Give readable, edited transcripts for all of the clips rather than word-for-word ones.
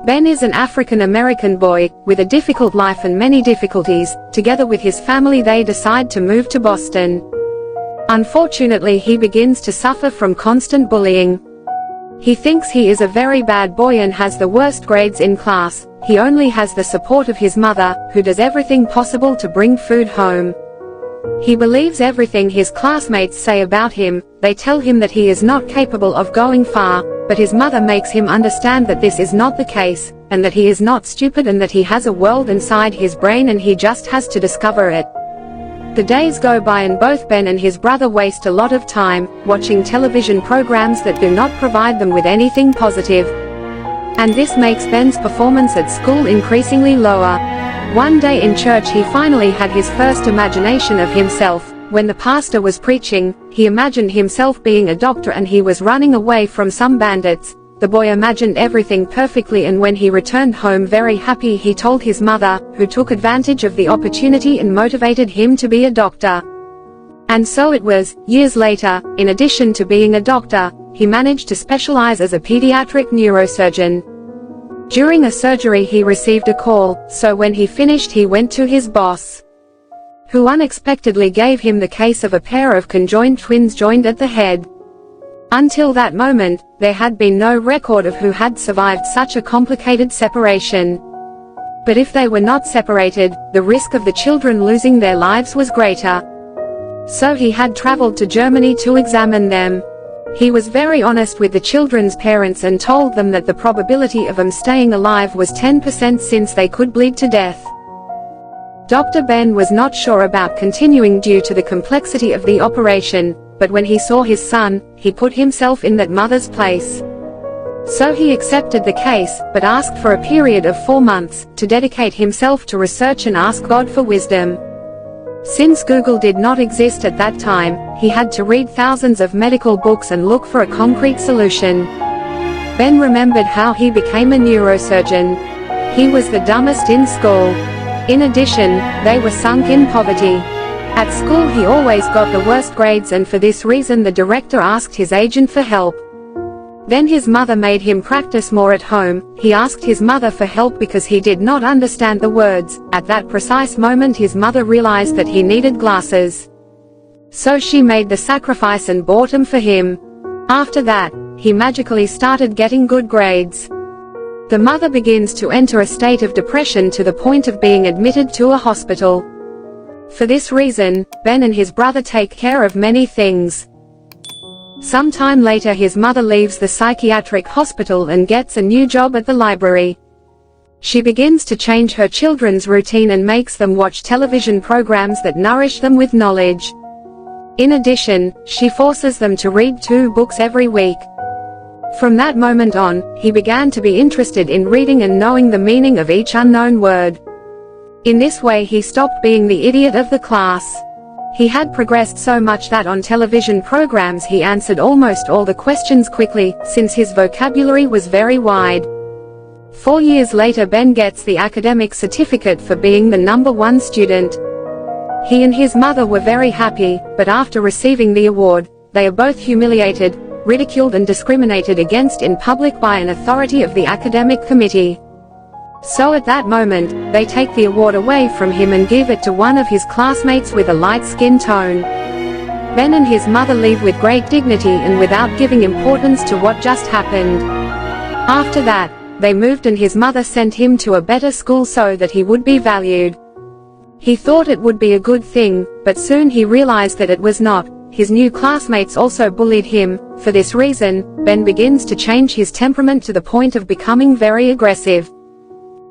Ben is an African-American boy, with a difficult life and many difficulties. Together with his family they decide to move to Boston. Unfortunately he begins to suffer from constant bullying. He thinks he is a very bad boy and has the worst grades in class. He only has the support of his mother, who does everything possible to bring food home. He believes everything his classmates say about him. They tell him that he is not capable of going far, but his mother makes him understand that this is not the case, and that he is not stupid and that he has a world inside his brain and he just has to discover it. The days go by and both Ben and his brother waste a lot of time watching television programs that do not provide them with anything positive. And this makes Ben's performance at school increasingly lower. One day in church he finally had his first imagination of himself. When the pastor was preaching, he imagined himself being a doctor and he was running away from some bandits. The boy imagined everything perfectly, and when he returned home very happy he told his mother, who took advantage of the opportunity and motivated him to be a doctor. And so it was. Years later, in addition to being a doctor, he managed to specialize as a pediatric neurosurgeon. During a surgery he received a call, so when he finished he went to his boss, who unexpectedly gave him the case of a pair of conjoined twins joined at the head. Until that moment, there had been no record of who had survived such a complicated separation. But if they were not separated, the risk of the children losing their lives was greater. So he had traveled to Germany to examine them. He was very honest with the children's parents and told them that the probability of them staying alive was 10% since they could bleed to death. Dr. Ben was not sure about continuing due to the complexity of the operation, but when he saw his son, he put himself in that mother's place. So he accepted the case, but asked for a period of 4 months, to dedicate himself to research and ask God for wisdom. Since Google did not exist at that time, he had to read thousands of medical books and look for a concrete solution. Ben remembered how he became a neurosurgeon. He was the dumbest in school. In addition, they were sunk in poverty. At school he always got the worst grades, and for this reason the director asked his agent for help. Then his mother made him practice more at home. He asked his mother for help because he did not understand the words. At that precise moment his mother realized that he needed glasses. So she made the sacrifice and bought them for him. After that, he magically started getting good grades. The mother begins to enter a state of depression to the point of being admitted to a hospital. For this reason, Ben and his brother take care of many things. Sometime later his mother leaves the psychiatric hospital and gets a new job at the library. She begins to change her children's routine and makes them watch television programs that nourish them with knowledge. In addition, she forces them to read 2 books every week. From that moment on, he began to be interested in reading and knowing the meaning of each unknown word. In this way he stopped being the idiot of the class. He had progressed so much that on television programs he answered almost all the questions quickly, since his vocabulary was very wide. 4 years later Ben gets the academic certificate for being the #1 student. He and his mother were very happy, but after receiving the award, they are both humiliated, ridiculed and discriminated against in public by an authority of the academic committee. So at that moment, they take the award away from him and give it to one of his classmates with a light skin tone. Ben and his mother leave with great dignity and without giving importance to what just happened. After that, they moved and his mother sent him to a better school so that he would be valued. He thought it would be a good thing, but soon he realized that it was not. His new classmates also bullied him. For this reason, Ben begins to change his temperament to the point of becoming very aggressive.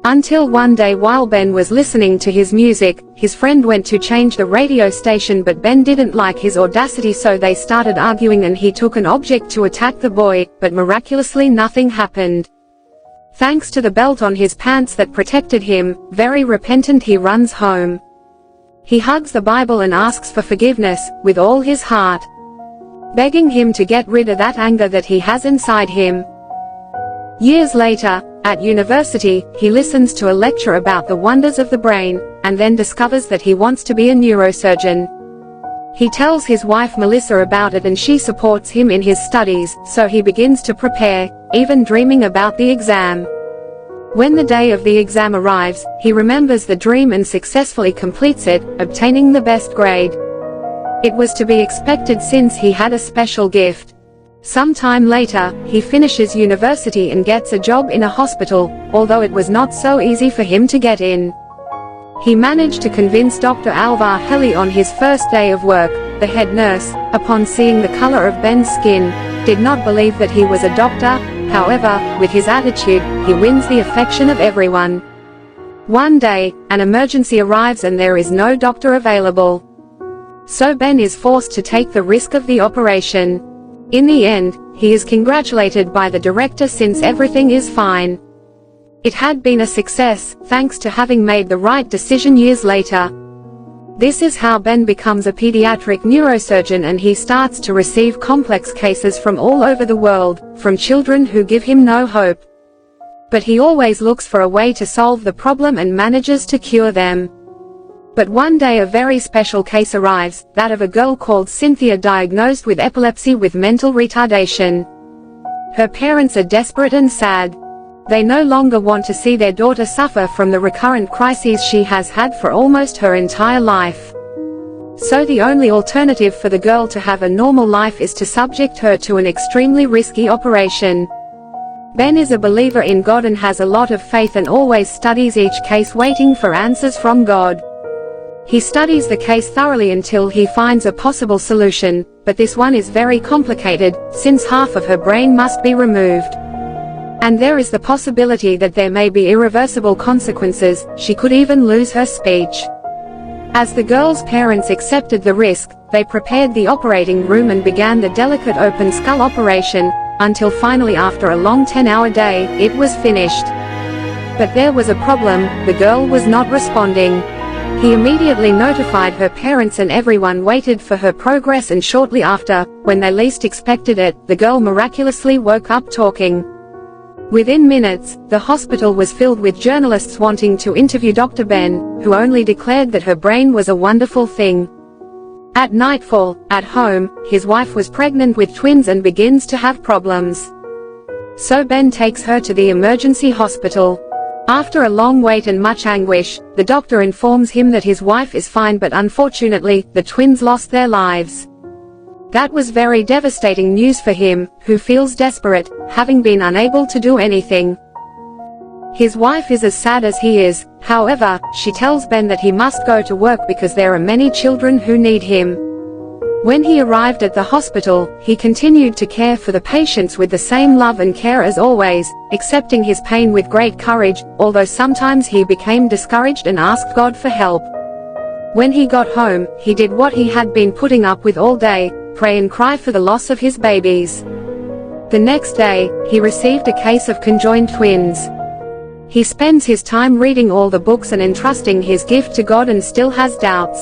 Until one day while Ben was listening to his music, his friend went to change the radio station, but Ben didn't like his audacity, so they started arguing and he took an object to attack the boy, but miraculously nothing happened. Thanks to the belt on his pants that protected him, very repentant he runs home. He hugs the Bible and asks for forgiveness, with all his heart, begging him to get rid of that anger that he has inside him. Years later, at university, he listens to a lecture about the wonders of the brain, and then discovers that he wants to be a neurosurgeon. He tells his wife Melissa about it and she supports him in his studies, so he begins to prepare, even dreaming about the exam. When the day of the exam arrives, he remembers the dream and successfully completes it, obtaining the best grade. It was to be expected since he had a special gift. Some time later, he finishes university and gets a job in a hospital, although it was not so easy for him to get in. He managed to convince Dr. Alvar Heli on his first day of work. The head nurse, upon seeing the color of Ben's skin, did not believe that he was a doctor. However, with his attitude, he wins the affection of everyone. One day, an emergency arrives and there is no doctor available. So Ben is forced to take the risk of the operation. In the end, he is congratulated by the director since everything is fine. It had been a success, thanks to having made the right decision years later. This is how Ben becomes a pediatric neurosurgeon, and he starts to receive complex cases from all over the world, from children who give him no hope. But he always looks for a way to solve the problem and manages to cure them. But one day a very special case arrives, that of a girl called Cynthia diagnosed with epilepsy with mental retardation. Her parents are desperate and sad. They no longer want to see their daughter suffer from the recurrent crises she has had for almost her entire life. So the only alternative for the girl to have a normal life is to subject her to an extremely risky operation. Ben is a believer in God and has a lot of faith and always studies each case waiting for answers from God. He studies the case thoroughly until he finds a possible solution, but this one is very complicated, since half of her brain must be removed. And there is the possibility that there may be irreversible consequences. She could even lose her speech. As the girl's parents accepted the risk, they prepared the operating room and began the delicate open skull operation, until finally after a long 10-hour day, it was finished. But there was a problem, the girl was not responding. He immediately notified her parents and everyone waited for her progress, and shortly after, when they least expected it, the girl miraculously woke up talking. Within minutes, the hospital was filled with journalists wanting to interview Dr. Ben, who only declared that her brain was a wonderful thing. At nightfall, at home, his wife was pregnant with twins and begins to have problems. So Ben takes her to the emergency hospital. After a long wait and much anguish, the doctor informs him that his wife is fine, but unfortunately, the twins lost their lives. That was very devastating news for him, who feels desperate, having been unable to do anything. His wife is as sad as he is. However, she tells Ben that he must go to work because there are many children who need him. When he arrived at the hospital, he continued to care for the patients with the same love and care as always, accepting his pain with great courage, although sometimes he became discouraged and asked God for help. When he got home, he did what he had been putting up with all day, pray and cry for the loss of his babies. The next day, he received a case of conjoined twins. He spends his time reading all the books and entrusting his gift to God and still has doubts.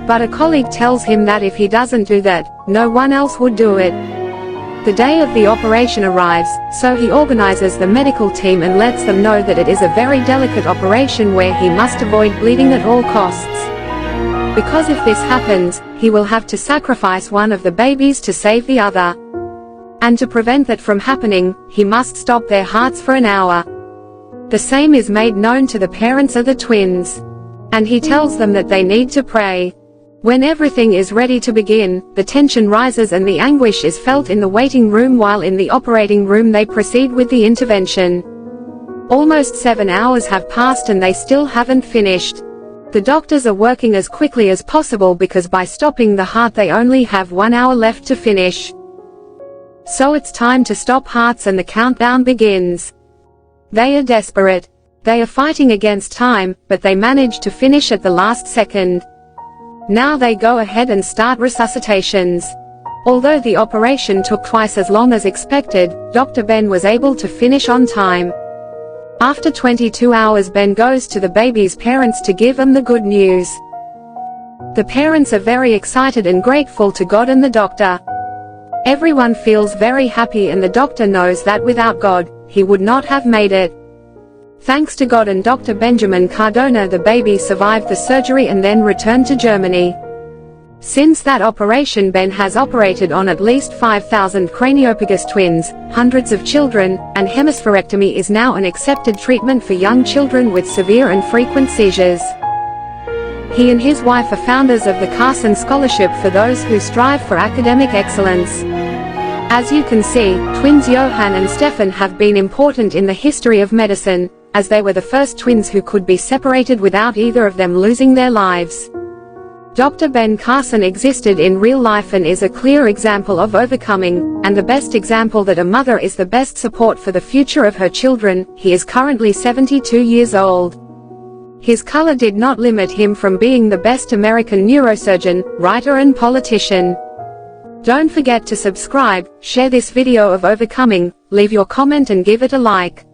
But a colleague tells him that if he doesn't do that, no one else would do it. The day of the operation arrives, so he organizes the medical team and lets them know that it is a very delicate operation where he must avoid bleeding at all costs. Because if this happens, he will have to sacrifice one of the babies to save the other. And to prevent that from happening, he must stop their hearts for an hour. The same is made known to the parents of the twins. And he tells them that they need to pray. When everything is ready to begin, the tension rises and the anguish is felt in the waiting room, while in the operating room they proceed with the intervention. Almost 7 hours have passed and they still haven't finished. The doctors are working as quickly as possible because by stopping the heart they only have 1 hour left to finish. So it's time to stop hearts and the countdown begins. They are desperate. They are fighting against time, but they manage to finish at the last second. Now they go ahead and start resuscitations. Although the operation took twice as long as expected, Dr. Ben was able to finish on time. After 22 hours, Ben goes to the baby's parents to give them the good news. The parents are very excited and grateful to God and the doctor. Everyone feels very happy, and the doctor knows that without God, he would not have made it. Thanks to God and Dr. Benjamin Carson, the baby survived the surgery and then returned to Germany. Since that operation, Ben has operated on at least 5,000 craniopagus twins, hundreds of children, and hemispherectomy is now an accepted treatment for young children with severe and frequent seizures. He and his wife are founders of the Carson Scholarship for those who strive for academic excellence. As you can see, twins Johann and Stefan have been important in the history of medicine, as they were the first twins who could be separated without either of them losing their lives. Dr. Ben Carson existed in real life and is a clear example of overcoming, and the best example that a mother is the best support for the future of her children. He is currently 72 years old. His color did not limit him from being the best American neurosurgeon, writer and politician. Don't forget to subscribe, share this video of overcoming, leave your comment and give it a like.